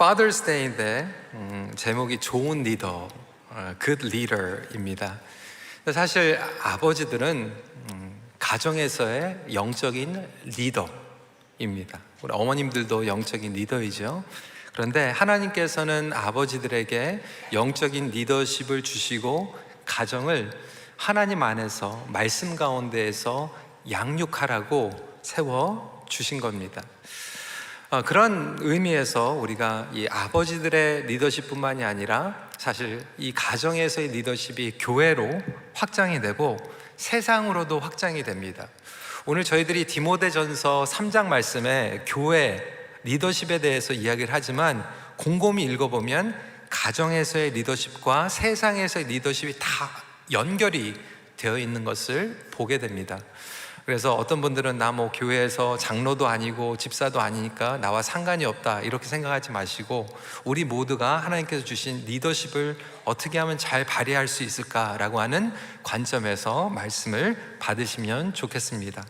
Father's Day인데 제목이 좋은 리더, Good Leader입니다. 사실 아버지들은 가정에서의 영적인 리더입니다. 우리 어머님들도 영적인 리더이죠. 그런데 하나님께서는 아버지들에게 영적인 리더십을 주시고 가정을 하나님 안에서 말씀 가운데에서 양육하라고 세워 주신 겁니다. 그런 의미에서 우리가 이 아버지들의 리더십뿐만이 아니라 사실 이 가정에서의 리더십이 교회로 확장이 되고 세상으로도 확장이 됩니다. 오늘 저희들이 디모데전서 3장 말씀에 교회 리더십에 대해서 이야기를 하지만 곰곰이 읽어보면 가정에서의 리더십과 세상에서의 리더십이 다 연결이 되어 있는 것을 보게 됩니다. 그래서 어떤 분들은 나 뭐 교회에서 장로도 아니고 집사도 아니니까 나와 상관이 없다 이렇게 생각하지 마시고 우리 모두가 하나님께서 주신 리더십을 어떻게 하면 잘 발휘할 수 있을까라고 하는 관점에서 말씀을 받으시면 좋겠습니다.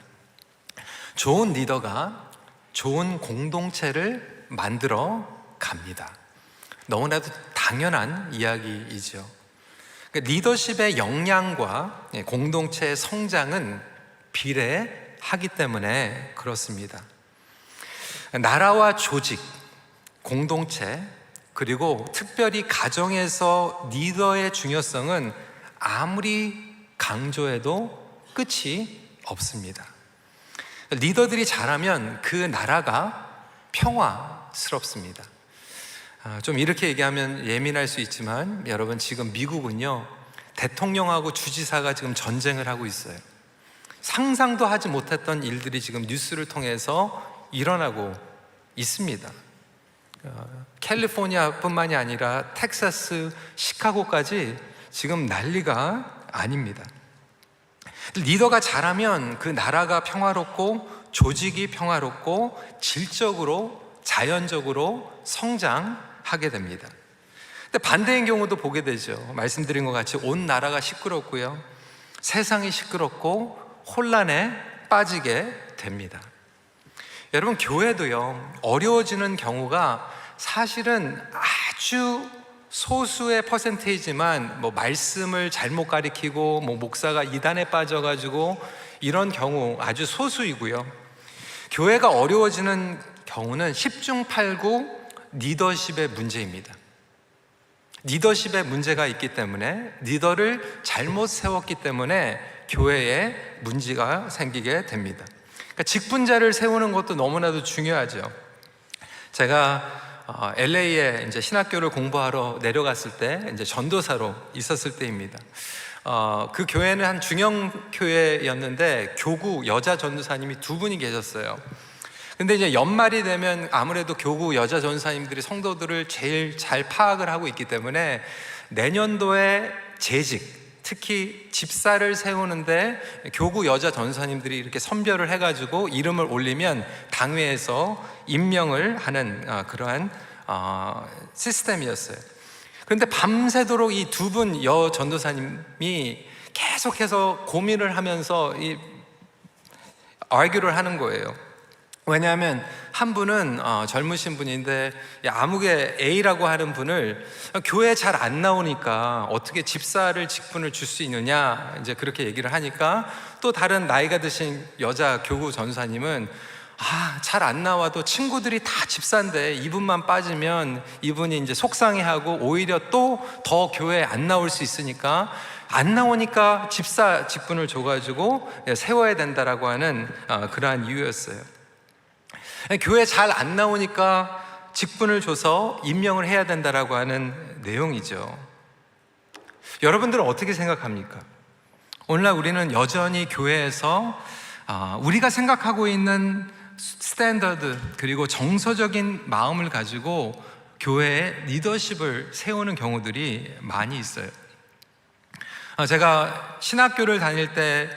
좋은 리더가 좋은 공동체를 만들어 갑니다. 너무나도 당연한 이야기이죠. 리더십의 역량과 공동체의 성장은 비례하기 때문에 그렇습니다. 나라와 조직, 공동체, 그리고 특별히 가정에서 리더의 중요성은 아무리 강조해도 끝이 없습니다. 리더들이 잘하면 그 나라가 평화스럽습니다. 좀 이렇게 얘기하면 예민할 수 있지만 여러분, 지금 미국은요 대통령하고 주지사가 지금 전쟁을 하고 있어요. 상상도 하지 못했던 일들이 지금 뉴스를 통해서 일어나고 있습니다. 캘리포니아뿐만이 아니라 텍사스, 시카고까지 지금 난리가 아닙니다. 리더가 잘하면 그 나라가 평화롭고 조직이 평화롭고 질적으로 자연적으로 성장하게 됩니다. 근데 반대인 경우도 보게 되죠. 말씀드린 것 같이 온 나라가 시끄럽고요, 세상이 시끄럽고 혼란에 빠지게 됩니다. 여러분, 교회도요 어려워지는 경우가 사실은 아주 소수의 퍼센테이지만 말씀을 잘못 가리키고 목사가 이단에 빠져가지고 이런 경우 아주 소수이고요, 교회가 어려워지는 경우는 10중 8구 리더십의 문제입니다. 리더십에 문제가 있기 때문에, 리더를 잘못 세웠기 때문에 교회에 문제가 생기게 됩니다. 그러니까 직분자를 세우는 것도 너무나도 중요하죠. 제가 LA에 이제 신학교를 공부하러 내려갔을 때 이제 전도사로 있었을 때입니다. 그 교회는 한 중형 교회였는데 교구 여자 전도사님이 두 분이 계셨어요. 근데 이제 연말이 되면 아무래도 교구 여자 전도사님들이 성도들을 제일 잘 파악을 하고 있기 때문에 내년도에 재직, 특히 집사를 세우는데 교구 여자 전도사님들이 이렇게 선별을 해가지고 이름을 올리면 당회에서 임명을 하는 그러한 시스템이었어요. 그런데 밤새도록 이 두 분 여 전도사님이 계속해서 고민을 하면서 argue를 하는 거예요. 왜냐하면 한 분은 젊으신 분인데 아무개 A라고 하는 분을 교회 잘 안 나오니까 어떻게 집사를 직분을 줄 수 있느냐 이제 그렇게 얘기를 하니까, 또 다른 나이가 드신 여자 교구 전사님은 잘 안 나와도 친구들이 다 집사인데 이분만 빠지면 이분이 이제 속상해하고 오히려 또 더 교회에 안 나올 수 있으니까 안 나오니까 집사 직분을 줘가지고 세워야 된다라고 하는 그러한 이유였어요. 교회 잘 안 나오니까 직분을 줘서 임명을 해야 된다라고 하는 내용이죠. 여러분들은 어떻게 생각합니까? 오늘날 우리는 여전히 교회에서 우리가 생각하고 있는 스탠더드 그리고 정서적인 마음을 가지고 교회의 리더십을 세우는 경우들이 많이 있어요. 제가 신학교를 다닐 때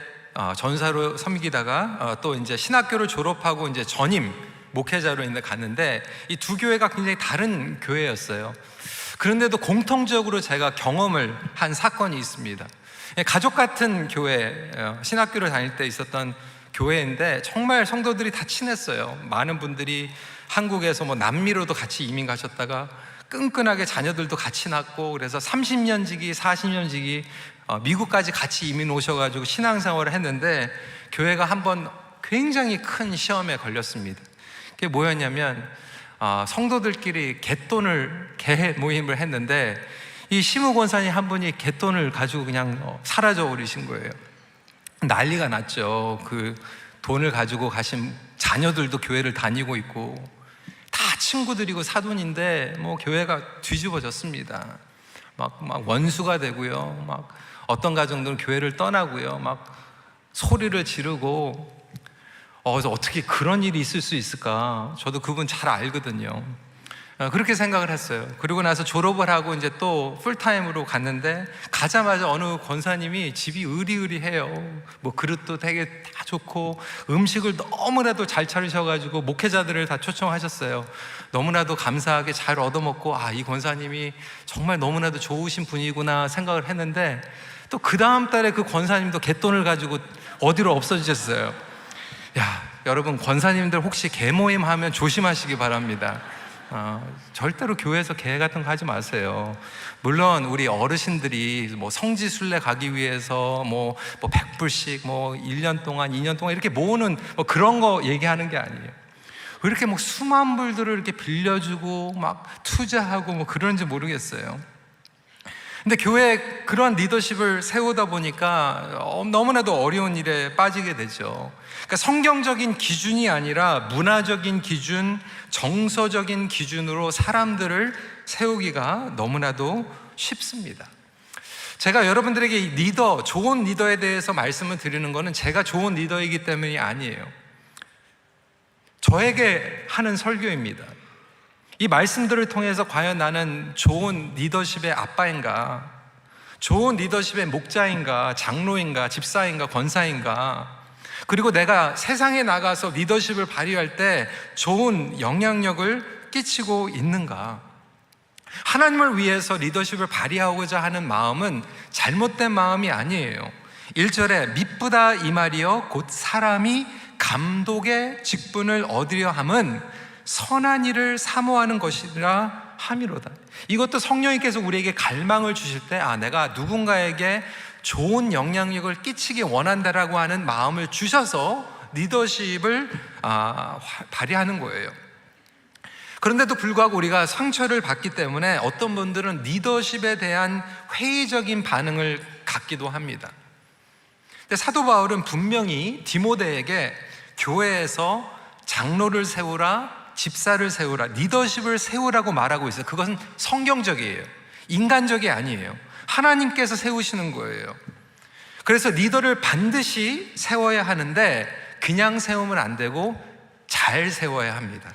전사로 섬기다가 또 이제 신학교를 졸업하고 이제 전임 목회자로 갔는데 이 두 교회가 굉장히 다른 교회였어요. 그런데도 공통적으로 제가 경험을 한 사건이 있습니다. 가족 같은 교회, 신학교를 다닐 때 있었던 교회인데 정말 성도들이 다 친했어요. 많은 분들이 한국에서 뭐 남미로도 같이 이민 가셨다가 끈끈하게 자녀들도 같이 낳고, 그래서 30년 지기 40년 지기 미국까지 같이 이민 오셔가지고 신앙생활을 했는데, 교회가 한번 굉장히 큰 시험에 걸렸습니다. 그게 뭐였냐면 성도들끼리 갯 모임을 했는데, 이 시무 권사님 한 분이 갯돈을 가지고 그냥 사라져 버리신 거예요. 난리가 났죠. 그 돈을 가지고 가신 자녀들도 교회를 다니고 있고, 다 친구들이고 사돈인데 뭐 교회가 뒤집어졌습니다. 막 원수가 되고요. 막 어떤 가정들은 교회를 떠나고요. 막 소리를 지르고, 그래서 어떻게 그런 일이 있을 수 있을까? 저도 그분 잘 알거든요. 그렇게 생각을 했어요. 그리고 나서 졸업을 하고 이제 또 풀타임으로 갔는데, 가자마자 어느 권사님이 집이 으리으리해요. 뭐 그릇도 되게 다 좋고 음식을 너무나도 잘 차리셔가지고 목회자들을 다 초청하셨어요. 너무나도 감사하게 잘 얻어먹고, 이 권사님이 정말 너무나도 좋으신 분이구나 생각을 했는데, 또 그 다음 달에 그 권사님도 갯돈을 가지고 어디로 없어지셨어요. 여러분, 권사님들 혹시 개모임 하면 조심하시기 바랍니다. 절대로 교회에서 개 같은 거 하지 마세요. 물론 우리 어르신들이 뭐 성지순례 가기 위해서 뭐 100불씩 뭐 1년 동안 2년 동안 이렇게 모으는 뭐 그런 거 얘기하는 게 아니에요. 왜 이렇게 뭐 수만 불들을 이렇게 빌려주고 막 투자하고 뭐 그런지 모르겠어요. 근데 교회에 그런 리더십을 세우다 보니까 너무나도 어려운 일에 빠지게 되죠. 그러니까 성경적인 기준이 아니라 문화적인 기준, 정서적인 기준으로 사람들을 세우기가 너무나도 쉽습니다. 제가 여러분들에게 이 리더, 좋은 리더에 대해서 말씀을 드리는 것은 제가 좋은 리더이기 때문이 아니에요. 저에게 하는 설교입니다. 이 말씀들을 통해서 과연 나는 좋은 리더십의 아빠인가, 좋은 리더십의 목자인가, 장로인가, 집사인가, 권사인가, 그리고 내가 세상에 나가서 리더십을 발휘할 때 좋은 영향력을 끼치고 있는가. 하나님을 위해서 리더십을 발휘하고자 하는 마음은 잘못된 마음이 아니에요. 1절에 미쁘다 이 말이여 곧 사람이 감독의 직분을 얻으려 함은 선한 일을 사모하는 것이라 함이로다. 이것도 성령님께서 우리에게 갈망을 주실 때 내가 누군가에게 좋은 영향력을 끼치기 원한다라고 하는 마음을 주셔서 리더십을 발휘하는 거예요. 그런데도 불구하고 우리가 상처를 받기 때문에 어떤 분들은 리더십에 대한 회의적인 반응을 갖기도 합니다. 근데 사도 바울은 분명히 디모데에게 교회에서 장로를 세우라, 집사를 세우라, 리더십을 세우라고 말하고 있어요. 그것은 성경적이에요. 인간적이 아니에요. 하나님께서 세우시는 거예요. 그래서 리더를 반드시 세워야 하는데 그냥 세우면 안 되고 잘 세워야 합니다.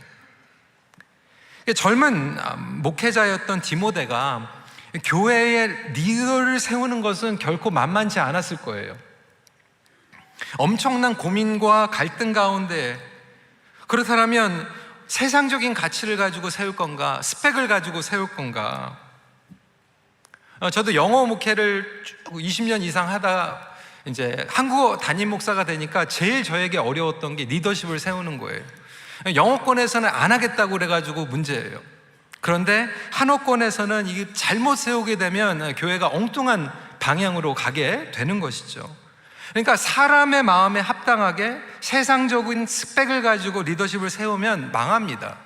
젊은 목회자였던 디모데가 교회의 리더를 세우는 것은 결코 만만치 않았을 거예요. 엄청난 고민과 갈등 가운데, 그렇다면 세상적인 가치를 가지고 세울 건가, 스펙을 가지고 세울 건가. 저도 영어 목회를 20년 이상 하다 이제 한국어 담임 목사가 되니까 제일 저에게 어려웠던 게 리더십을 세우는 거예요. 영어권에서는 안 하겠다고 그래가지고 문제예요. 그런데 한어권에서는 이게 잘못 세우게 되면 교회가 엉뚱한 방향으로 가게 되는 것이죠. 그러니까 사람의 마음에 합당하게 세상적인 스펙을 가지고 리더십을 세우면 망합니다.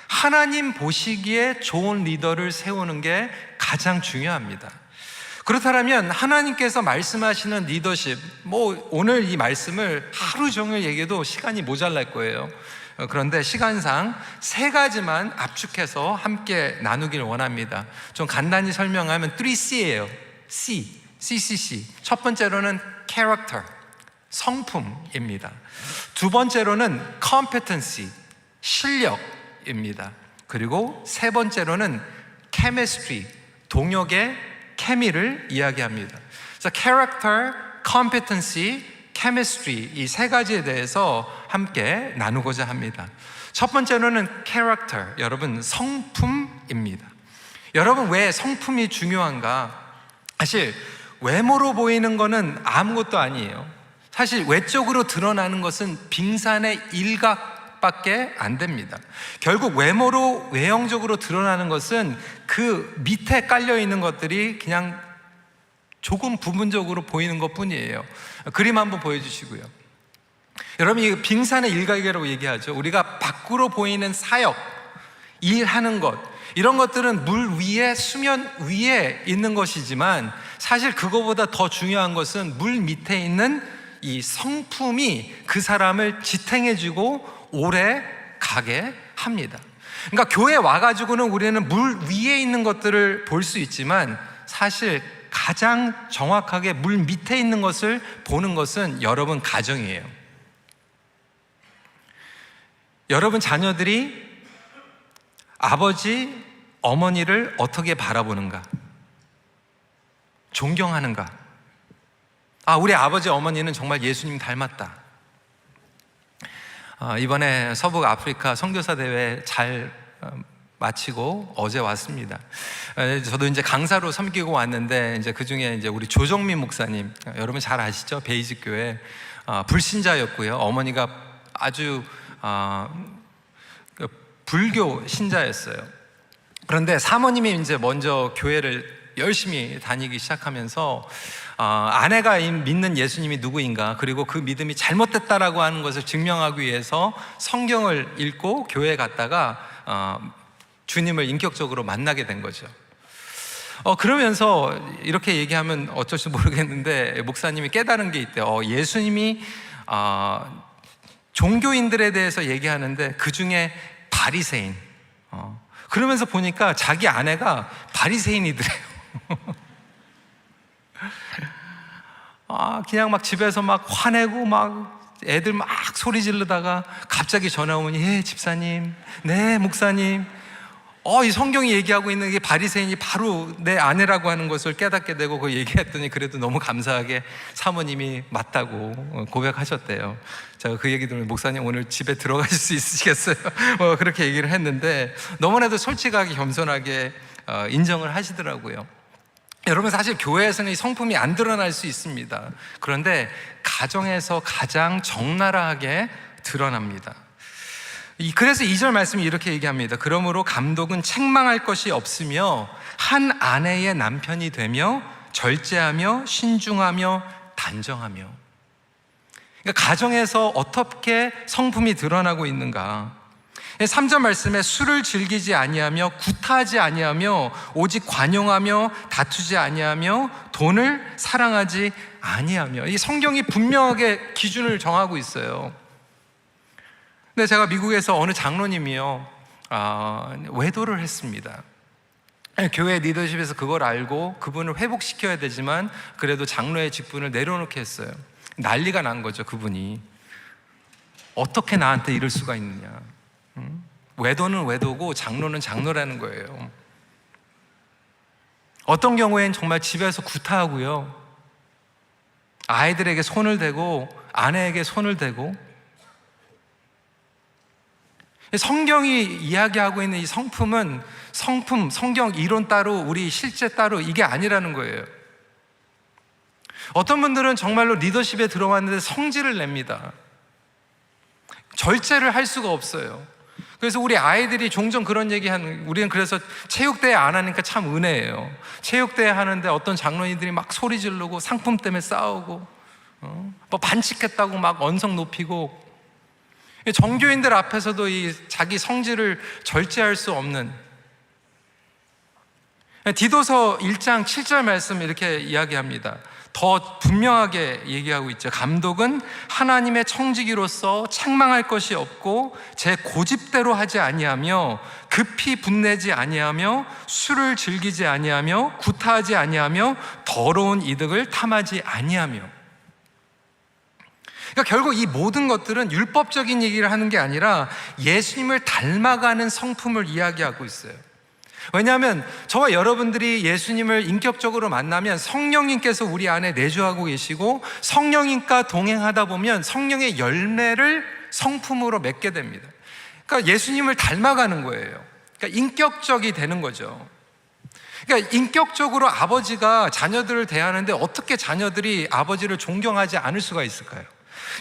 하나님 보시기에 좋은 리더를 세우는 게 가장 중요합니다. 그렇다면 하나님께서 말씀하시는 리더십, 오늘 이 말씀을 하루 종일 얘기해도 시간이 모자랄 거예요. 그런데 시간상 3가지만 압축해서 함께 나누길 원합니다. 좀 간단히 설명하면 3C예요. CCC. 첫 번째로는 character, 성품입니다. 두 번째로는 competency, 실력입니다. 그리고 세 번째로는 chemistry, 동역의 케미를 이야기합니다. 그래서 character, competency, chemistry 이 3가지에 대해서 함께 나누고자 합니다. 첫 번째로는 character, 여러분 성품입니다. 여러분 왜 성품이 중요한가? 사실 외모로 보이는 거는 아무것도 아니에요. 사실 외적으로 드러나는 것은 빙산의 일각 밖에 안 됩니다. 결국 외모로 외형적으로 드러나는 것은 그 밑에 깔려 있는 것들이 그냥 조금 부분적으로 보이는 것 뿐이에요. 그림 한번 보여주시고요. 여러분, 이 빙산의 일각이라고 얘기하죠. 우리가 밖으로 보이는 사역, 일하는 것, 이런 것들은 물 위에, 수면 위에 있는 것이지만 사실 그거보다 더 중요한 것은 물 밑에 있는 이 성품이 그 사람을 지탱해주고 오래 가게 합니다. 그러니까 교회 와가지고는 우리는 물 위에 있는 것들을 볼 수 있지만 사실 가장 정확하게 물 밑에 있는 것을 보는 것은 여러분 가정이에요. 여러분 자녀들이 아버지, 어머니를 어떻게 바라보는가? 존경하는가? 우리 아버지, 어머니는 정말 예수님 닮았다. 이번에 서북 아프리카 선교사 대회 잘 마치고 어제 왔습니다. 저도 이제 강사로 섬기고 왔는데 이제 그 중에 이제 우리 조정민 목사님, 여러분 잘 아시죠? 베이직 교회 불신자였고요. 어머니가 아주 불교 신자였어요. 그런데 사모님이 이제 먼저 교회를 열심히 다니기 시작하면서 아내가 믿는 예수님이 누구인가, 그리고 그 믿음이 잘못됐다라고 하는 것을 증명하기 위해서 성경을 읽고 교회에 갔다가 주님을 인격적으로 만나게 된 거죠. 그러면서 이렇게 얘기하면 어쩔지 모르겠는데 목사님이 깨달은 게 있대요. 예수님이 종교인들에 대해서 얘기하는데 그 중에 바리새인, 그러면서 보니까 자기 아내가 바리새인이더래요. 그냥 막 집에서 막 화내고 막 애들 막 소리 지르다가 갑자기 전화 오면, 예 집사님, 네 목사님, 이 성경이 얘기하고 있는 게 바리새인이 바로 내 아내라고 하는 것을 깨닫게 되고 그 얘기했더니 그래도 너무 감사하게 사모님이 맞다고 고백하셨대요. 제가 그 얘기 들으면, 목사님 오늘 집에 들어가실 수 있으시겠어요? 그렇게 얘기를 했는데 너무나도 솔직하게 겸손하게 인정을 하시더라고요. 여러분, 사실 교회에서는 이 성품이 안 드러날 수 있습니다. 그런데 가정에서 가장 적나라하게 드러납니다. 그래서 2절 말씀이 이렇게 얘기합니다. 그러므로 감독은 책망할 것이 없으며 한 아내의 남편이 되며 절제하며 신중하며 단정하며. 그러니까 가정에서 어떻게 성품이 드러나고 있는가? 3절 말씀에 술을 즐기지 아니하며 구타하지 아니하며 오직 관용하며 다투지 아니하며 돈을 사랑하지 아니하며. 이 성경이 분명하게 기준을 정하고 있어요. 근데 제가 미국에서 어느 장로님이요, 외도를 했습니다. 교회 리더십에서 그걸 알고 그분을 회복시켜야 되지만 그래도 장로의 직분을 내려놓게 했어요. 난리가 난 거죠. 그분이 어떻게 나한테 이럴 수가 있느냐. 외도는 외도고 장로는 장로라는 거예요. 어떤 경우엔 정말 집에서 구타하고요, 아이들에게 손을 대고 아내에게 손을 대고. 성경이 이야기하고 있는 이 성품은 성경 이론 따로 우리 실제 따로 이게 아니라는 거예요. 어떤 분들은 정말로 리더십에 들어왔는데 성질을 냅니다. 절제를 할 수가 없어요. 그래서 우리 아이들이 종종 그런 얘기하는, 우리는 그래서 체육대회 안 하니까 참 은혜예요. 체육대회 하는데 어떤 장로님들이 막 소리 지르고 상품 때문에 싸우고 뭐 반칙했다고 막 언성 높이고, 정교인들 앞에서도 이 자기 성질을 절제할 수 없는. 디도서 1장 7절 말씀 이렇게 이야기합니다. 더 분명하게 얘기하고 있죠. 감독은 하나님의 청지기로서 책망할 것이 없고 제 고집대로 하지 아니하며 급히 분내지 아니하며 술을 즐기지 아니하며 구타하지 아니하며 더러운 이득을 탐하지 아니하며. 그러니까 결국 이 모든 것들은 율법적인 얘기를 하는 게 아니라 예수님을 닮아가는 성품을 이야기하고 있어요. 왜냐하면 저와 여러분들이 예수님을 인격적으로 만나면 성령님께서 우리 안에 내주하고 계시고 성령님과 동행하다 보면 성령의 열매를 성품으로 맺게 됩니다. 그러니까 예수님을 닮아가는 거예요. 그러니까 인격적이 되는 거죠. 그러니까 인격적으로 아버지가 자녀들을 대하는데 어떻게 자녀들이 아버지를 존경하지 않을 수가 있을까요?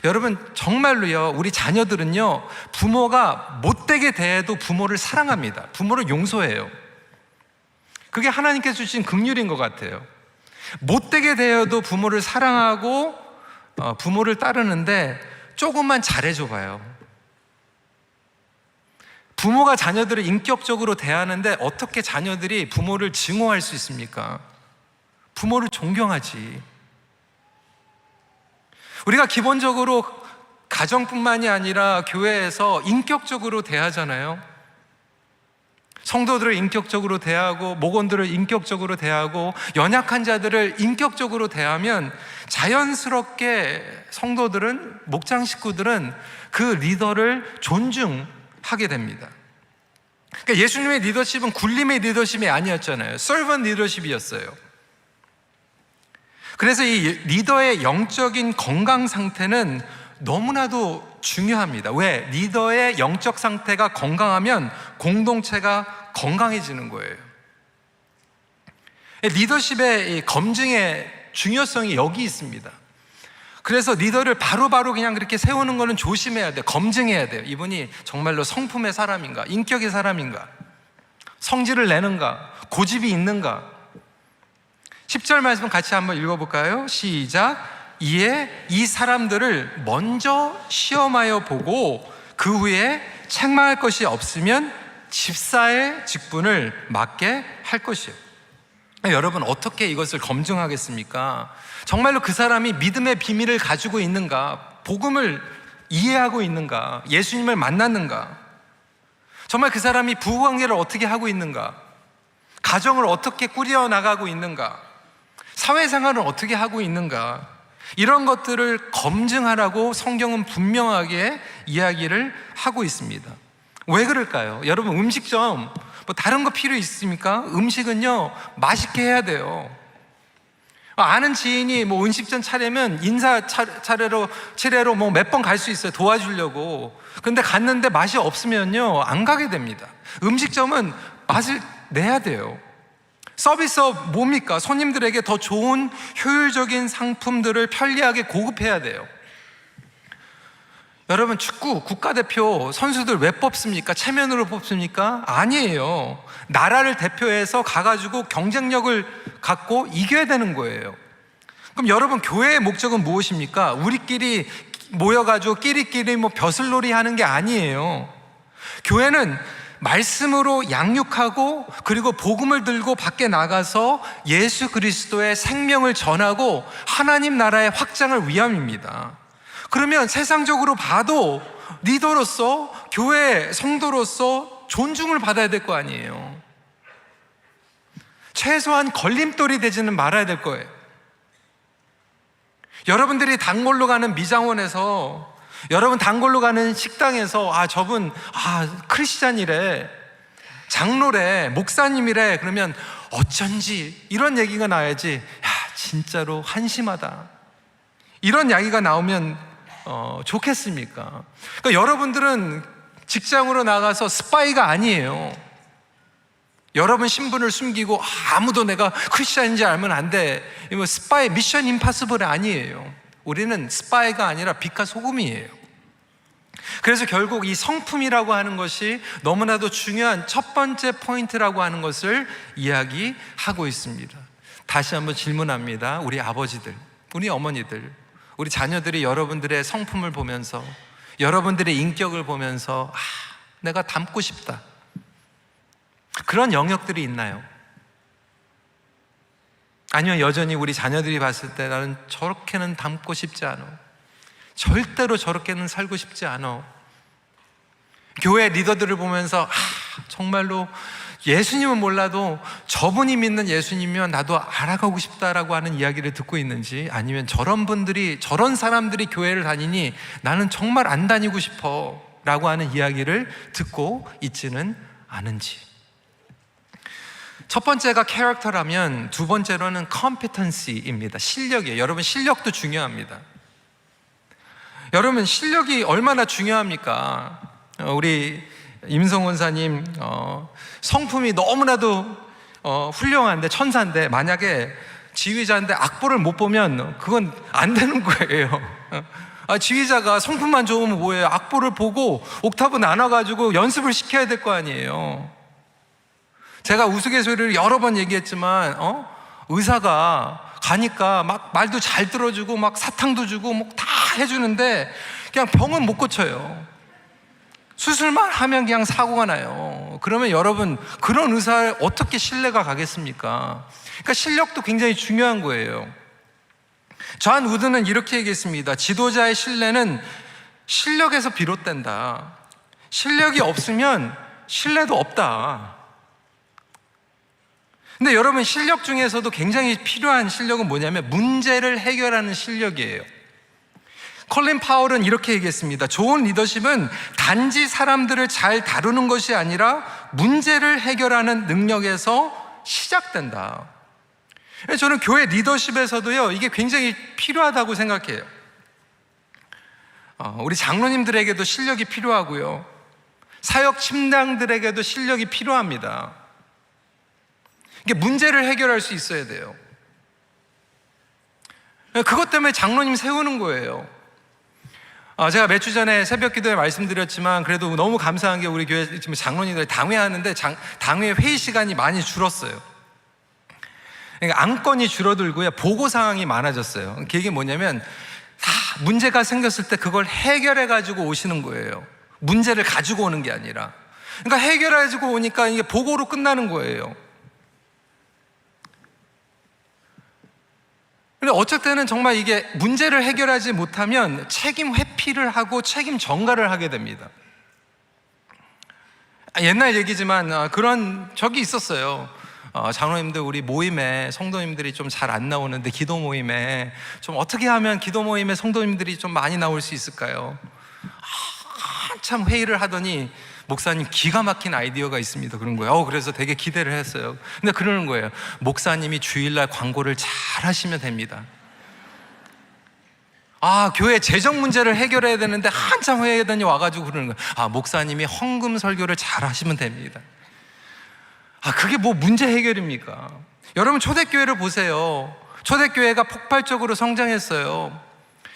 여러분 정말로요, 우리 자녀들은요 부모가 못되게 대해도 부모를 사랑합니다. 부모를 용서해요. 그게 하나님께서 주신 긍휼인 것 같아요. 못되게 대해도 부모를 사랑하고 부모를 따르는데 조금만 잘해줘 봐요. 부모가 자녀들을 인격적으로 대하는데 어떻게 자녀들이 부모를 증오할 수 있습니까? 부모를 존경하지. 우리가 기본적으로 가정뿐만이 아니라 교회에서 인격적으로 대하잖아요. 성도들을 인격적으로 대하고 목원들을 인격적으로 대하고 연약한 자들을 인격적으로 대하면 자연스럽게 성도들은, 목장 식구들은 그 리더를 존중하게 됩니다. 그러니까 예수님의 리더십은 굴림의 리더십이 아니었잖아요. 서번트 리더십이었어요. 그래서 이 리더의 영적인 건강 상태는 너무나도 중요합니다. 왜? 리더의 영적 상태가 건강하면 공동체가 건강해지는 거예요. 리더십의 검증의 중요성이 여기 있습니다. 그래서 리더를 바로바로 그냥 그렇게 세우는 거는 조심해야 돼요. 검증해야 돼요. 이분이 정말로 성품의 사람인가, 인격의 사람인가, 성질을 내는가, 고집이 있는가. 10절 말씀 같이 한번 읽어볼까요? 시작. 이에 이 사람들을 먼저 시험하여 보고 그 후에 책망할 것이 없으면 집사의 직분을 맡게 할 것이에요. 여러분 어떻게 이것을 검증하겠습니까? 정말로 그 사람이 믿음의 비밀을 가지고 있는가, 복음을 이해하고 있는가, 예수님을 만났는가, 정말 그 사람이 부부관계를 어떻게 하고 있는가, 가정을 어떻게 꾸려나가고 있는가, 사회생활을 어떻게 하고 있는가, 이런 것들을 검증하라고 성경은 분명하게 이야기를 하고 있습니다. 왜 그럴까요? 여러분 음식점 뭐 다른 거 필요 있습니까? 음식은요 맛있게 해야 돼요. 아는 지인이 뭐 음식점 차리면 인사 차례로 뭐 몇 번 갈 수 있어요. 도와주려고. 근데 갔는데 맛이 없으면요 안 가게 됩니다. 음식점은 맛을 내야 돼요. 서비스업 뭡니까? 손님들에게 더 좋은 효율적인 상품들을 편리하게 공급해야 돼요. 여러분 축구 국가대표 선수들 왜 뽑습니까? 체면으로 뽑습니까? 아니에요. 나라를 대표해서 가가지고 경쟁력을 갖고 이겨야 되는 거예요. 그럼 여러분 교회의 목적은 무엇입니까? 우리끼리 모여가지고 끼리끼리 뭐 벼슬놀이 하는 게 아니에요. 교회는 말씀으로 양육하고 그리고 복음을 들고 밖에 나가서 예수 그리스도의 생명을 전하고 하나님 나라의 확장을 위함입니다. 그러면 세상적으로 봐도 리더로서 교회 성도로서 존중을 받아야 될 거 아니에요. 최소한 걸림돌이 되지는 말아야 될 거예요. 여러분들이 단골로 가는 미장원에서, 여러분 단골로 가는 식당에서 저분 크리스찬이래, 장로래, 목사님이래, 그러면 어쩐지 이런 얘기가 나야지, 진짜로 한심하다, 이런 이야기가 나오면 좋겠습니까? 그러니까 여러분들은 직장으로 나가서 스파이가 아니에요. 여러분 신분을 숨기고 아무도 내가 크리스찬인지 알면 안 돼, 이거 스파이, 미션 임파서블이 아니에요. 우리는 스파이가 아니라 빛과 소금이에요. 그래서 결국 이 성품이라고 하는 것이 너무나도 중요한 첫 번째 포인트라고 하는 것을 이야기하고 있습니다. 다시 한번 질문합니다. 우리 아버지들, 우리 어머니들, 우리 자녀들이 여러분들의 성품을 보면서, 여러분들의 인격을 보면서 내가 닮고 싶다, 그런 영역들이 있나요? 아니면 여전히 우리 자녀들이 봤을 때 나는 저렇게는 닮고 싶지 않아, 절대로 저렇게는 살고 싶지 않아. 교회 리더들을 보면서 정말로 예수님은 몰라도 저분이 믿는 예수님이면 나도 알아가고 싶다라고 하는 이야기를 듣고 있는지, 아니면 저런 분들이, 저런 사람들이 교회를 다니니 나는 정말 안 다니고 싶어 라고 하는 이야기를 듣고 있지는 않은지. 첫 번째가 캐릭터라면 두 번째로는 competency입니다. 실력이에요. 여러분 실력도 중요합니다. 여러분 실력이 얼마나 중요합니까? 우리 임성원사님 성품이 너무나도 훌륭한데, 천사인데, 만약에 지휘자인데 악보를 못 보면 그건 안 되는 거예요. 지휘자가 성품만 좋으면 뭐예요? 악보를 보고 옥타브 나눠가지고 연습을 시켜야 될 거 아니에요. 제가 우스갯소리를 여러 번 얘기했지만 의사가 가니까 막 말도 잘 들어주고 막 사탕도 주고 뭐 다 해주는데 그냥 병은 못 고쳐요. 수술만 하면 그냥 사고가 나요. 그러면 여러분, 그런 의사에 어떻게 신뢰가 가겠습니까? 그러니까 실력도 굉장히 중요한 거예요. 존 우드는 이렇게 얘기했습니다. 지도자의 신뢰는 실력에서 비롯된다. 실력이 없으면 신뢰도 없다. 근데 여러분, 실력 중에서도 굉장히 필요한 실력은 뭐냐면 문제를 해결하는 실력이에요. 컬린 파월은 이렇게 얘기했습니다. 좋은 리더십은 단지 사람들을 잘 다루는 것이 아니라 문제를 해결하는 능력에서 시작된다. 저는 교회 리더십에서도요, 이게 굉장히 필요하다고 생각해요. 우리 장로님들에게도 실력이 필요하고요, 사역 팀장들에게도 실력이 필요합니다. 이게 문제를 해결할 수 있어야 돼요. 그것 때문에 장로님 세우는 거예요. 제가 몇 주 전에 새벽 기도에 말씀드렸지만 그래도 너무 감사한 게 우리 교회 지금 장로님들 당회하는데 당회 회의 시간이 많이 줄었어요. 그러니까 안건이 줄어들고요, 보고 상황이 많아졌어요. 그게 뭐냐면 다 문제가 생겼을 때 그걸 해결해 가지고 오시는 거예요. 문제를 가지고 오는 게 아니라. 그러니까 해결해 가지고 오니까 이게 보고로 끝나는 거예요. 근데 어쩔 때는 정말 이게 문제를 해결하지 못하면 책임 회피를 하고 책임 전가를 하게 됩니다. 옛날 얘기지만 그런 적이 있었어요. 장로님들 우리 모임에 성도님들이 좀 잘 안 나오는데 기도 모임에 좀 어떻게 하면 기도 모임에 성도님들이 좀 많이 나올 수 있을까요? 한참 회의를 하더니 목사님 기가 막힌 아이디어가 있습니다. 그런 거예요. 그래서 되게 기대를 했어요. 근데 그러는 거예요. 목사님이 주일날 광고를 잘 하시면 됩니다. 교회 재정 문제를 해결해야 되는데 한참 회의하더니 와가지고 그러는 거예요. 목사님이 헌금 설교를 잘 하시면 됩니다. 그게 뭐 문제 해결입니까? 여러분, 초대교회를 보세요. 초대교회가 폭발적으로 성장했어요.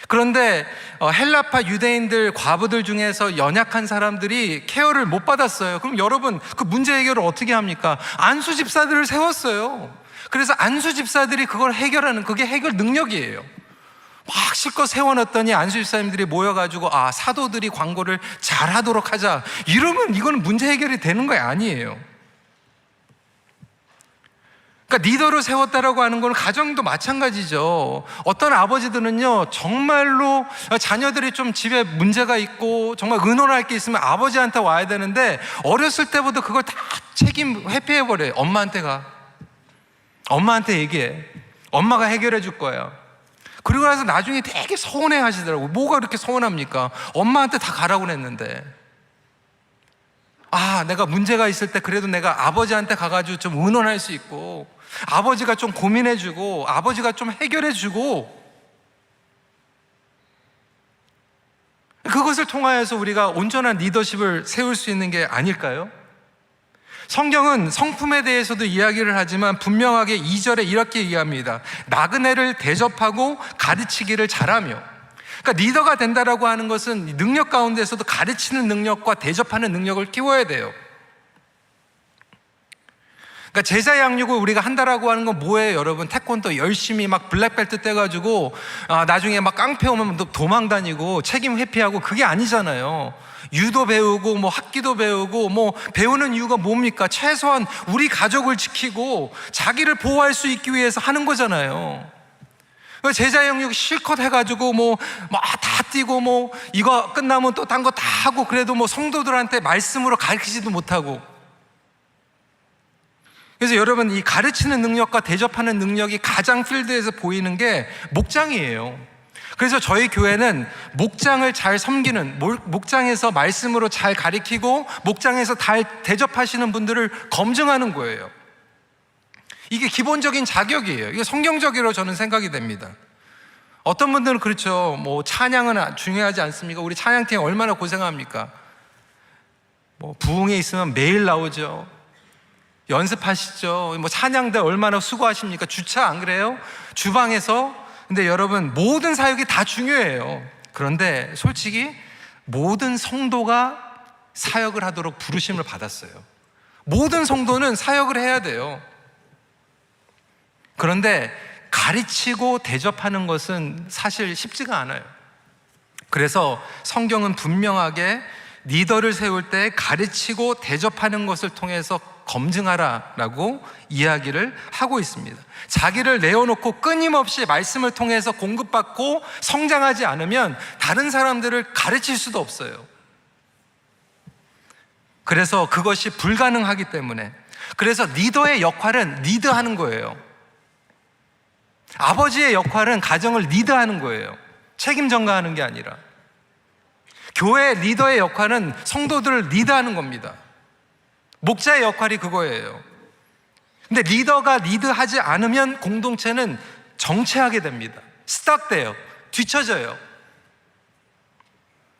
그런데 헬라파 유대인들, 과부들 중에서 연약한 사람들이 케어를 못 받았어요. 그럼 여러분, 그 문제 해결을 어떻게 합니까? 안수 집사들을 세웠어요. 그래서 안수 집사들이 그걸 해결하는, 그게 해결 능력이에요. 막 실컷 세워놨더니 안수 집사님들이 모여가지고 사도들이 광고를 잘하도록 하자, 이러면 이거는 문제 해결이 되는 거 아니에요. 그러니까 리더로 세웠다라고 하는 건 가정도 마찬가지죠. 어떤 아버지들은요, 정말로 자녀들이 좀 집에 문제가 있고 정말 의논할 게 있으면 아버지한테 와야 되는데 어렸을 때부터 그걸 다 책임 회피해버려요. 엄마한테 가, 엄마한테 얘기해, 엄마가 해결해 줄 거야. 그리고 나서 나중에 되게 서운해 하시더라고요. 뭐가 그렇게 서운합니까? 엄마한테 다 가라고 그랬는데. 내가 문제가 있을 때 그래도 내가 아버지한테 가가지고 좀 의논할 수 있고, 아버지가 좀 고민해주고, 아버지가 좀 해결해주고, 그것을 통하여서 우리가 온전한 리더십을 세울 수 있는 게 아닐까요? 성경은 성품에 대해서도 이야기를 하지만 분명하게 2절에 이렇게 얘기합니다. 나그네를 대접하고 가르치기를 잘하며. 그러니까 리더가 된다라고 하는 것은 능력 가운데서도 가르치는 능력과 대접하는 능력을 키워야 돼요. 그러니까 제자 양육을 우리가 한다라고 하는 건 뭐예요, 여러분? 태권도 열심히 막 블랙벨트 떼가지고 나중에 막 깡패 오면 도망 다니고 책임 회피하고, 그게 아니잖아요. 유도 배우고 뭐 학기도 배우고 뭐 배우는 이유가 뭡니까? 최소한 우리 가족을 지키고 자기를 보호할 수 있기 위해서 하는 거잖아요. 제자 영역 실컷 해가지고 뭐 다 뛰고 뭐 이거 끝나면 또 딴 거 다 하고, 그래도 뭐 성도들한테 말씀으로 가르치지도 못하고. 그래서 여러분, 이 가르치는 능력과 대접하는 능력이 가장 필드에서 보이는 게 목장이에요. 그래서 저희 교회는 목장을 잘 섬기는, 목장에서 말씀으로 잘 가르치고 목장에서 잘 대접하시는 분들을 검증하는 거예요. 이게 기본적인 자격이에요. 이게 성경적이라고 저는 생각이 됩니다. 어떤 분들은 그렇죠. 뭐 찬양은 중요하지 않습니까? 우리 찬양팀 얼마나 고생합니까? 뭐 부흥에 있으면 매일 나오죠. 연습하시죠. 뭐 찬양대 얼마나 수고하십니까? 주차 안 그래요? 주방에서. 근데 여러분, 모든 사역이 다 중요해요. 그런데 솔직히 모든 성도가 사역을 하도록 부르심을 받았어요. 모든 성도는 사역을 해야 돼요. 그런데 가르치고 대접하는 것은 사실 쉽지가 않아요. 그래서 성경은 분명하게 리더를 세울 때 가르치고 대접하는 것을 통해서 검증하라라고 이야기를 하고 있습니다. 자기를 내어놓고 끊임없이 말씀을 통해서 공급받고 성장하지 않으면 다른 사람들을 가르칠 수도 없어요. 그래서 그것이 불가능하기 때문에, 그래서 리더의 역할은 리드하는 거예요. 아버지의 역할은 가정을 리드하는 거예요. 책임 전가하는 게 아니라. 교회 리더의 역할은 성도들을 리드하는 겁니다. 목자의 역할이 그거예요. 근데 리더가 리드하지 않으면 공동체는 정체하게 됩니다. 스탁돼요. 뒤처져요.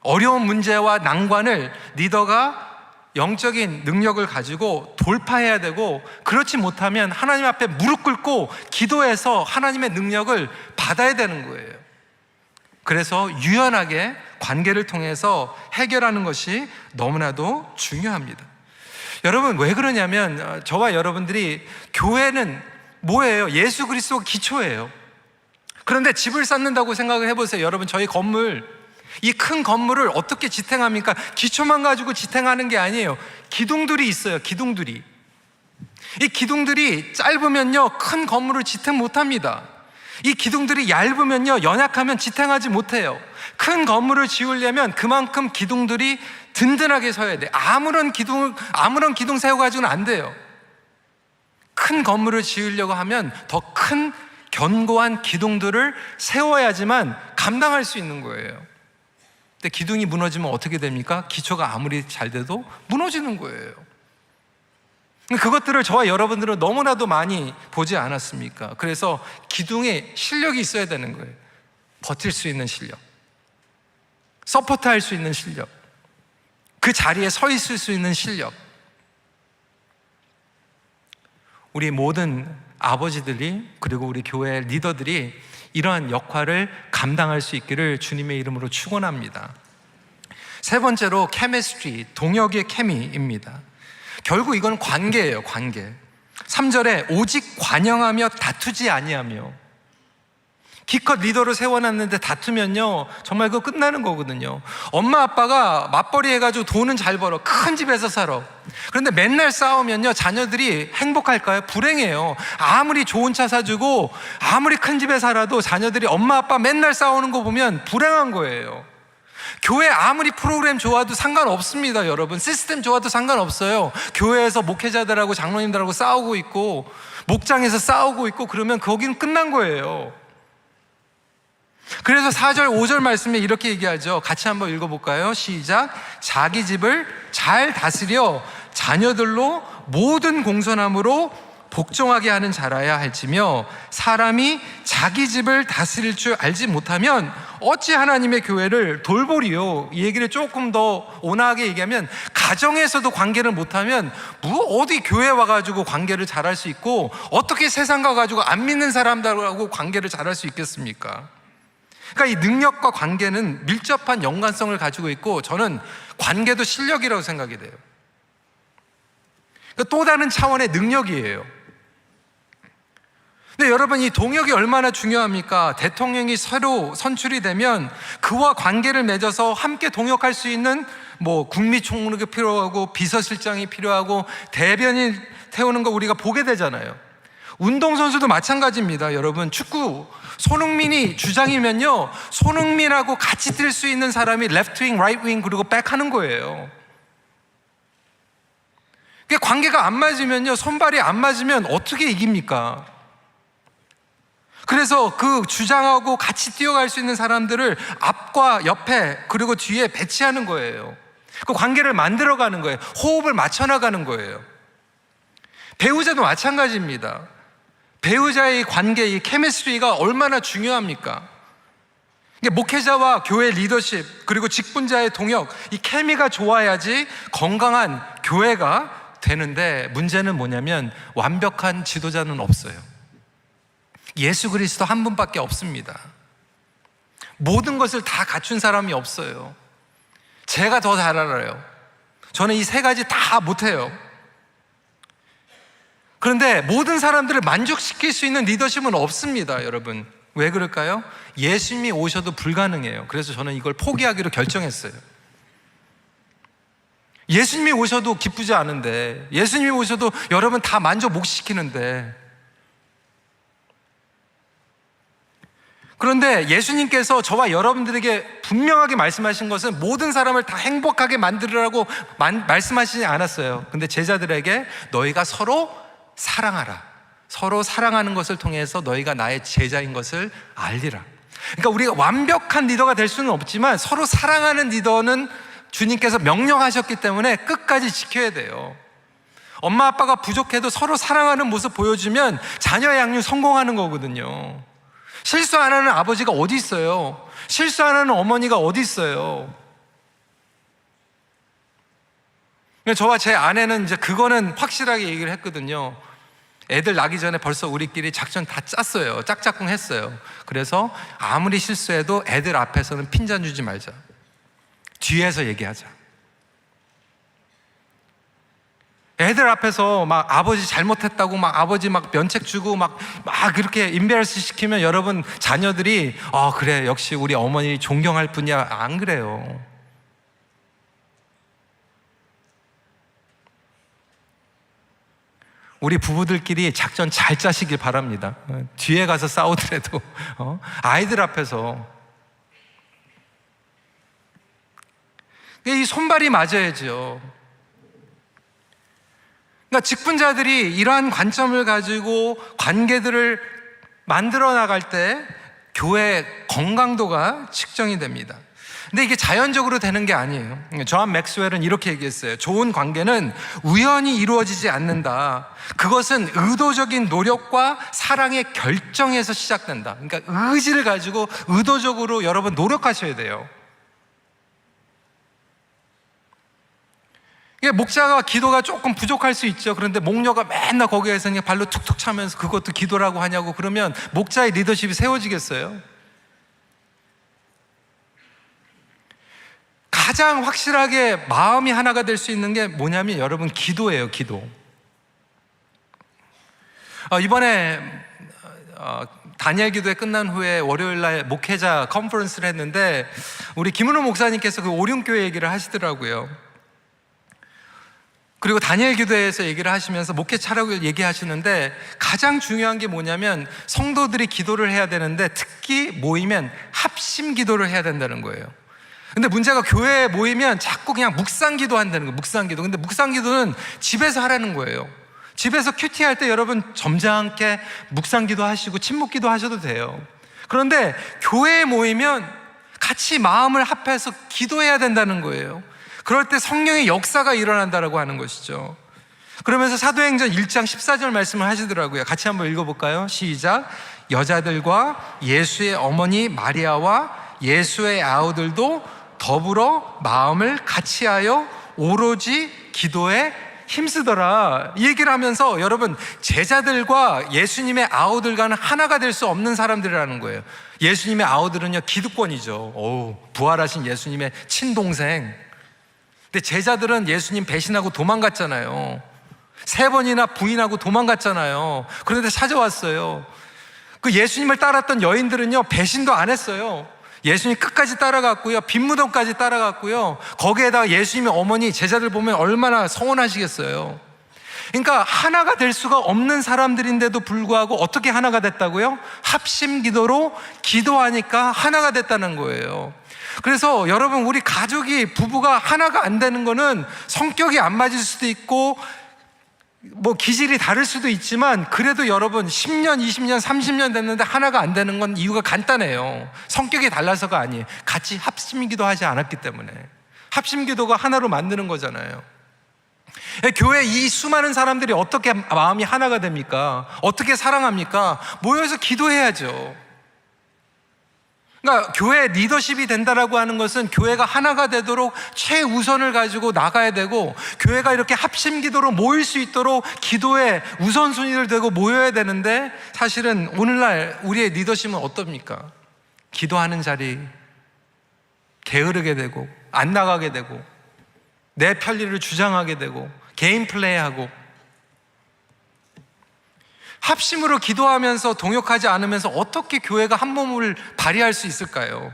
어려운 문제와 난관을 리더가 영적인 능력을 가지고 돌파해야 되고, 그렇지 못하면 하나님 앞에 무릎 꿇고 기도해서 하나님의 능력을 받아야 되는 거예요. 그래서 유연하게 관계를 통해서 해결하는 것이 너무나도 중요합니다. 여러분, 왜 그러냐면 저와 여러분들이, 교회는 뭐예요? 예수 그리스도가 기초예요. 그런데 집을 쌓는다고 생각을 해보세요. 여러분, 저희 건물, 이 큰 건물을 어떻게 지탱합니까? 기초만 가지고 지탱하는 게 아니에요. 기둥들이 있어요. 기둥들이. 이 기둥들이 짧으면요, 큰 건물을 지탱 못합니다. 이 기둥들이 얇으면요, 연약하면 지탱하지 못해요. 큰 건물을 지으려면 그만큼 기둥들이 든든하게 서야 돼요. 아무런 기둥 세워가지고는 안 돼요. 큰 건물을 지으려고 하면 더 큰 견고한 기둥들을 세워야지만 감당할 수 있는 거예요. 근데 기둥이 무너지면 어떻게 됩니까? 기초가 아무리 잘 돼도 무너지는 거예요. 그것들을 저와 여러분들은 너무나도 많이 보지 않았습니까? 그래서 기둥에 실력이 있어야 되는 거예요. 버틸 수 있는 실력, 서포트할 수 있는 실력, 그 자리에 서 있을 수 있는 실력. 우리 모든 아버지들이, 그리고 우리 교회 리더들이 이러한 역할을 감당할 수 있기를 주님의 이름으로 축원합니다. 세 번째로 케미스트리, 동역의 케미입니다. 결국 이건 관계예요. 관계. 3절에 오직 관영하며 다투지 아니하며. 기껏 리더를 세워놨는데 다투면요, 정말 그거 끝나는 거거든요. 엄마 아빠가 맞벌이 해가지고 돈은 잘 벌어, 큰 집에서 살아. 그런데 맨날 싸우면요, 자녀들이 행복할까요? 불행해요. 아무리 좋은 차 사주고 아무리 큰 집에 살아도 자녀들이 엄마 아빠 맨날 싸우는 거 보면 불행한 거예요. 교회 아무리 프로그램 좋아도 상관없습니다. 여러분, 시스템 좋아도 상관없어요. 교회에서 목회자들하고 장로님들하고 싸우고 있고 목장에서 싸우고 있고 그러면 거기는 끝난 거예요. 그래서 4절 5절 말씀에 이렇게 얘기하죠. 같이 한번 읽어볼까요? 시작. 자기 집을 잘 다스려 자녀들로 모든 공손함으로 복종하게 하는 자라야 할지며, 사람이 자기 집을 다스릴 줄 알지 못하면 어찌 하나님의 교회를 돌보리요. 이 얘기를 조금 더 온화하게 얘기하면, 가정에서도 관계를 못하면 어디 교회 와가지고 관계를 잘할 수 있고, 어떻게 세상 가가지고 안 믿는 사람들하고 관계를 잘할 수 있겠습니까? 그러니까 이 능력과 관계는 밀접한 연관성을 가지고 있고, 저는 관계도 실력이라고 생각이 돼요. 그러니까 또 다른 차원의 능력이에요. 근데 여러분, 이 동역이 얼마나 중요합니까? 대통령이 새로 선출이 되면 그와 관계를 맺어서 함께 동역할 수 있는 국무총리가 필요하고 비서실장이 필요하고 대변인 태우는 거 우리가 보게 되잖아요. 운동선수도 마찬가지입니다. 여러분, 축구 손흥민이 주장이면요, 손흥민하고 같이 뛸 수 있는 사람이 레프트 윙, 라이트 윙, 그리고 백 하는 거예요. 관계가 안 맞으면요, 손발이 안 맞으면 어떻게 이깁니까? 그래서 그 주장하고 같이 뛰어갈 수 있는 사람들을 앞과 옆에 그리고 뒤에 배치하는 거예요. 그 관계를 만들어가는 거예요. 호흡을 맞춰나가는 거예요. 배우자도 마찬가지입니다. 배우자의 관계, 이 케미스트리가 얼마나 중요합니까? 목회자와 교회 리더십, 그리고 직분자의 동역, 이 케미가 좋아야지 건강한 교회가 되는데, 문제는 뭐냐면 완벽한 지도자는 없어요. 예수 그리스도 한 분밖에 없습니다. 모든 것을 다 갖춘 사람이 없어요. 제가 더 잘 알아요. 저는 이 세 가지 다 못해요. 그런데 모든 사람들을 만족시킬 수 있는 리더십은 없습니다, 여러분. 왜 그럴까요? 예수님이 오셔도 불가능해요. 그래서 저는 이걸 포기하기로 결정했어요. 예수님이 오셔도 기쁘지 않은데, 예수님이 오셔도 여러분 다 만족 못 시키는데, 그런데 예수님께서 저와 여러분들에게 분명하게 말씀하신 것은 모든 사람을 다 행복하게 만들으라고 말씀하시지 않았어요. 근데 제자들에게 너희가 서로 사랑하라. 서로 사랑하는 것을 통해서 너희가 나의 제자인 것을 알리라. 그러니까 우리가 완벽한 리더가 될 수는 없지만 서로 사랑하는 리더는 주님께서 명령하셨기 때문에 끝까지 지켜야 돼요. 엄마 아빠가 부족해도 서로 사랑하는 모습 보여주면 자녀 양육 성공하는 거거든요. 실수 안 하는 아버지가 어디 있어요? 실수 안 하는 어머니가 어디 있어요? 저와 제 아내는 이제 그거는 확실하게 얘기를 했거든요. 애들 낳기 전에 벌써 우리끼리 작전 다 짰어요. 짝짝꿍 했어요. 그래서 아무리 실수해도 애들 앞에서는 핀잔 주지 말자. 뒤에서 얘기하자. 애들 앞에서 막 아버지 잘못했다고 막 아버지 막 면책 주고 막 그렇게 인베러스 시키면 여러분 자녀들이 그래 역시 우리 어머니 존경할 뿐이야. 안 그래요. 우리 부부들끼리 작전 잘 짜시길 바랍니다. 뒤에 가서 싸우더라도 아이들 앞에서 이 손발이 맞아야죠. 그러니까 직분자들이 이러한 관점을 가지고 관계들을 만들어 나갈 때 교회의 건강도가 측정이 됩니다. 근데 이게 자연적으로 되는 게 아니에요. 존 맥스웰은 이렇게 얘기했어요. 좋은 관계는 우연히 이루어지지 않는다. 그것은 의도적인 노력과 사랑의 결정에서 시작된다. 그러니까 의지를 가지고 의도적으로 여러분 노력하셔야 돼요. 목자가 기도가 조금 부족할 수 있죠. 그런데 목녀가 맨날 거기에서 그냥 발로 툭툭 차면서 그것도 기도라고 하냐고 그러면 목자의 리더십이 세워지겠어요? 가장 확실하게 마음이 하나가 될 수 있는 게 뭐냐면 여러분 기도예요. 기도. 이번에 다니엘 기도회 끝난 후에 월요일날 목회자 컨퍼런스를 했는데 우리 김은호 목사님께서 그 오륜교회 얘기를 하시더라고요. 그리고 다니엘 기도회에서 얘기를 하시면서 목회차라고 얘기하시는데 가장 중요한 게 뭐냐면 성도들이 기도를 해야 되는데 특히 모이면 합심 기도를 해야 된다는 거예요. 근데 문제가 교회에 모이면 자꾸 그냥 묵상 기도 한다는 거예요. 묵상 기도. 근데 묵상 기도는 집에서 하라는 거예요. 집에서 큐티할 때 여러분 점잖게 묵상 기도 하시고 침묵 기도 하셔도 돼요. 그런데 교회에 모이면 같이 마음을 합해서 기도해야 된다는 거예요. 그럴 때 성령의 역사가 일어난다라고 하는 것이죠. 그러면서 사도행전 1장 14절 말씀을 하시더라고요. 같이 한번 읽어볼까요? 시작. 여자들과 예수의 어머니 마리아와 예수의 아우들도 더불어 마음을 같이하여 오로지 기도에 힘쓰더라. 이 얘기를 하면서 여러분 제자들과 예수님의 아우들과는 하나가 될 수 없는 사람들이라는 거예요. 예수님의 아우들은요 기득권이죠. 부활하신 예수님의 친동생. 근데 제자들은 예수님 배신하고 도망갔잖아요. 3번이나 부인하고 도망갔잖아요. 그런데 찾아왔어요. 그 예수님을 따랐던 여인들은요 배신도 안 했어요. 예수님 끝까지 따라갔고요. 빈무덤까지 따라갔고요. 거기에다가 예수님의 어머니 제자들 보면 얼마나 서운하시겠어요. 그러니까 하나가 될 수가 없는 사람들인데도 불구하고 어떻게 하나가 됐다고요? 합심 기도로 기도하니까 하나가 됐다는 거예요. 그래서 여러분 우리 가족이 부부가 하나가 안 되는 거는 성격이 안 맞을 수도 있고 뭐 기질이 다를 수도 있지만 그래도 여러분 10년, 20년, 30년 됐는데 하나가 안 되는 건 이유가 간단해요. 성격이 달라서가 아니에요. 같이 합심기도 하지 않았기 때문에. 합심기도가 하나로 만드는 거잖아요. 교회 이 수많은 사람들이 어떻게 마음이 하나가 됩니까? 어떻게 사랑합니까? 모여서 기도해야죠. 그러니까 교회 리더십이 된다라고 하는 것은 교회가 하나가 되도록 최우선을 가지고 나가야 되고 교회가 이렇게 합심기도로 모일 수 있도록 기도에 우선순위를 두고 모여야 되는데 사실은 오늘날 우리의 리더십은 어떻습니까? 기도하는 자리 게으르게 되고 안 나가게 되고 내 편리를 주장하게 되고 개인 플레이하고 합심으로 기도하면서 동역하지 않으면서 어떻게 교회가 한 몸을 발휘할 수 있을까요?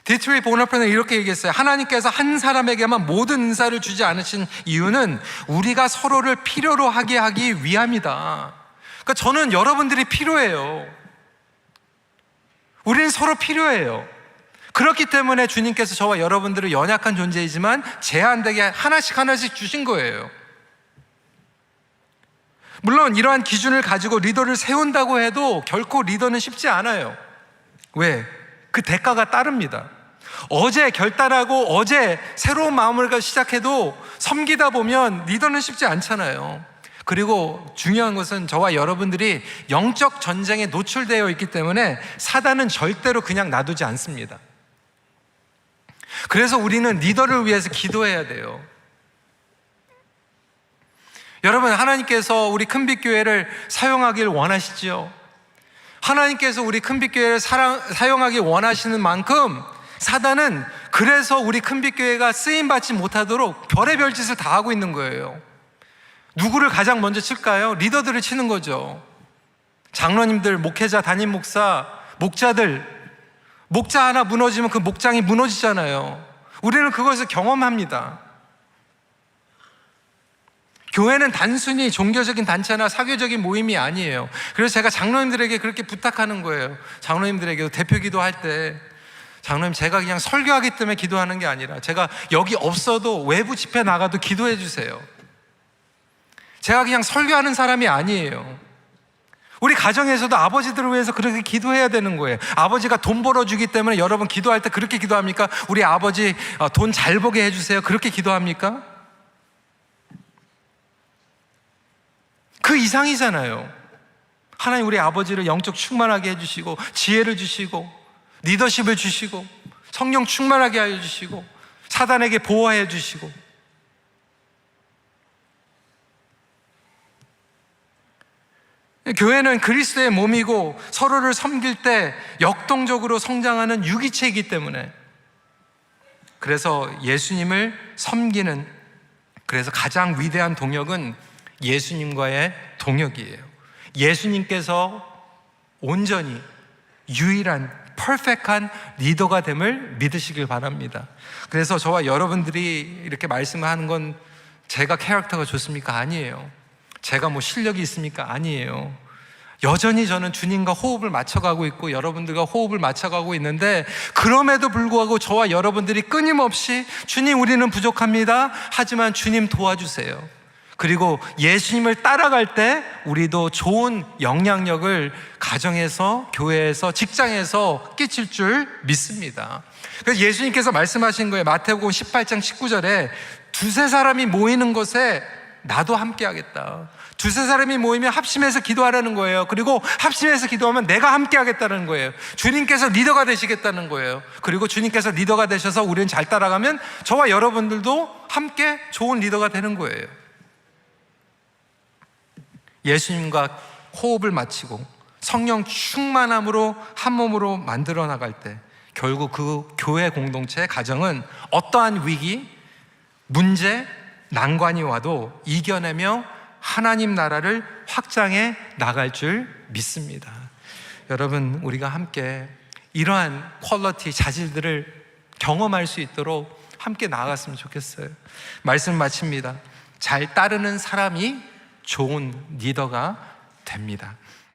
디트리 보너프는 이렇게 얘기했어요. 하나님께서 한 사람에게만 모든 은사를 주지 않으신 이유는 우리가 서로를 필요로 하게 하기 위함이다. 그러니까 저는 여러분들이 필요해요. 우리는 서로 필요해요. 그렇기 때문에 주님께서 저와 여러분들을 연약한 존재이지만 제한되게 하나씩 주신 거예요. 물론 이러한 기준을 가지고 리더를 세운다고 해도 결코 리더는 쉽지 않아요. 왜? 그 대가가 따릅니다. 어제 결단하고 어제 새로운 마음을 시작해도 섬기다 보면 리더는 쉽지 않잖아요. 그리고 중요한 것은 저와 여러분들이 영적 전쟁에 노출되어 있기 때문에 사단은 절대로 그냥 놔두지 않습니다. 그래서 우리는 리더를 위해서 기도해야 돼요. 여러분, 하나님께서 우리 큰빛교회를 사용하길 원하시죠? 하나님께서 우리 큰빛교회를 사용하길 원하시는 만큼 사단은 그래서 우리 큰빛교회가 쓰임받지 못하도록 별의별 짓을 다 하고 있는 거예요. 누구를 가장 먼저 칠까요? 리더들을 치는 거죠. 장로님들, 목회자, 담임 목사, 목자들, 목자 하나 무너지면 그 목장이 무너지잖아요. 우리는 그것을 경험합니다. 교회는 단순히 종교적인 단체나 사교적인 모임이 아니에요. 그래서 제가 장로님들에게 그렇게 부탁하는 거예요. 장로님들에게도 대표 기도할 때, 장로님, 제가 그냥 설교하기 때문에 기도하는 게 아니라 제가 여기 없어도 외부 집회 나가도 기도해 주세요. 제가 그냥 설교하는 사람이 아니에요. 우리 가정에서도 아버지들을 위해서 그렇게 기도해야 되는 거예요. 아버지가 돈 벌어주기 때문에 여러분 기도할 때 그렇게 기도합니까? 우리 아버지 돈 잘 벌게 해주세요. 그렇게 기도합니까? 그 이상이잖아요. 하나님, 우리 아버지를 영적 충만하게 해주시고 지혜를 주시고 리더십을 주시고 성령 충만하게 하여 주시고 사단에게 보호해 주시고. 교회는 그리스도의 몸이고 서로를 섬길 때 역동적으로 성장하는 유기체이기 때문에, 그래서 예수님을 섬기는, 그래서 가장 위대한 동역은 예수님과의 동역이에요. 예수님께서 온전히 유일한 퍼펙트한 리더가 됨을 믿으시길 바랍니다. 그래서 저와 여러분들이 이렇게 말씀하는 건 제가 캐릭터가 좋습니까? 아니에요. 제가 뭐 실력이 있습니까? 아니에요. 여전히 저는 주님과 호흡을 맞춰가고 있고 여러분들과 호흡을 맞춰가고 있는데, 그럼에도 불구하고 저와 여러분들이 끊임없이 주님, 우리는 부족합니다. 하지만 주님 도와주세요. 그리고 예수님을 따라갈 때 우리도 좋은 영향력을 가정에서, 교회에서, 직장에서 끼칠 줄 믿습니다. 그래서 예수님께서 말씀하신 거예요. 마태복음 18장 19절에 두세 사람이 모이는 곳에 나도 함께 하겠다. 두세 사람이 모이면 합심해서 기도하라는 거예요. 그리고 합심해서 기도하면 내가 함께 하겠다는 거예요. 주님께서 리더가 되시겠다는 거예요. 그리고 주님께서 리더가 되셔서 우리는 잘 따라가면 저와 여러분들도 함께 좋은 리더가 되는 거예요. 예수님과 호흡을 맞추고 성령 충만함으로 한 몸으로 만들어 나갈 때 결국 그 교회 공동체, 가정은 어떠한 위기, 문제, 난관이 와도 이겨내며 하나님 나라를 확장해 나갈 줄 믿습니다. 여러분, 우리가 함께 이러한 퀄리티, 자질들을 경험할 수 있도록 함께 나아갔으면 좋겠어요. 말씀 마칩니다. 잘 따르는 사람이 좋은 리더가 됩니다.